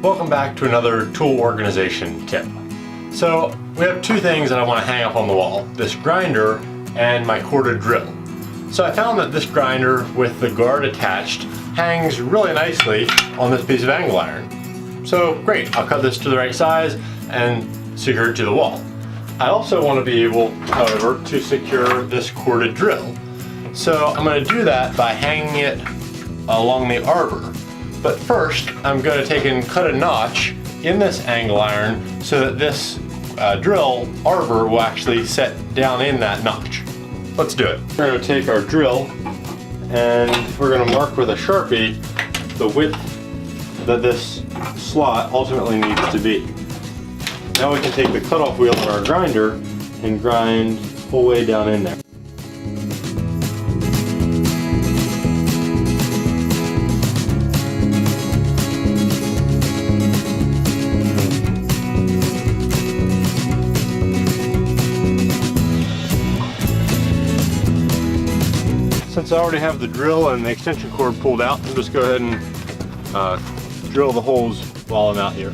Welcome back to another tool organization tip. So we have two things that I want to hang up on the wall, this grinder and my corded drill. So I found that this grinder with the guard attached hangs really nicely on this piece of angle iron. So great, I'll cut this to the right size and secure it to the wall. I also want to be able, however, to secure this corded drill. So I'm going to do that by hanging it along the arbor. But first, I'm going to take and cut a notch in this angle iron so that this drill arbor will actually set down in that notch. Let's do it. We're going to take our drill and we're going to mark with a Sharpie the width that this slot ultimately needs to be. Now we can take the cutoff wheel on our grinder and grind the whole way down in there. Since I already have the drill and the extension cord pulled out, I'll just go ahead and drill the holes while I'm out here.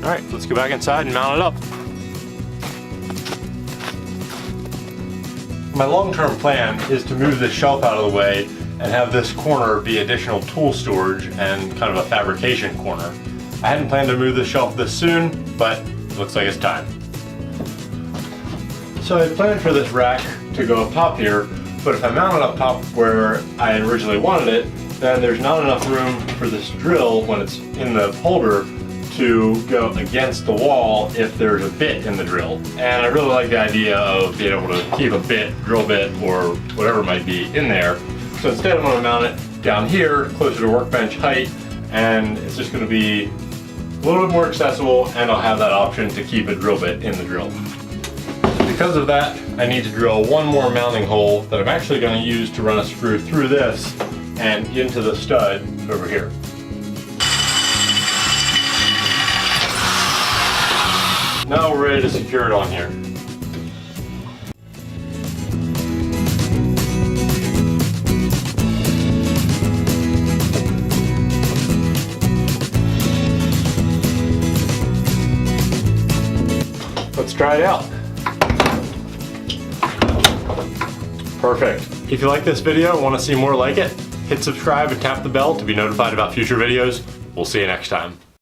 All right, let's go back inside and mount it up. My long-term plan is to move this shelf out of the way and have this corner be additional tool storage and kind of a fabrication corner. I hadn't planned to move this shelf this soon, but it looks like it's time. So I planned for this rack to go up top here, but if I mount it up top where I originally wanted it, then there's not enough room for this drill when it's in the holder to go against the wall if there's a bit in the drill. And I really like the idea of being able to keep a bit, drill bit, or whatever might be in there. So instead I'm going to mount it down here, closer to workbench height, and it's just going to be a little bit more accessible, and I'll have that option to keep a drill bit in the drill. Because of that, I need to drill one more mounting hole that I'm actually going to use to run a screw through this and into the stud over here. Now we're ready to secure it on here. Let's try it out. Perfect. If you like this video and want to see more like it, hit subscribe and tap the bell to be notified about future videos. We'll see you next time.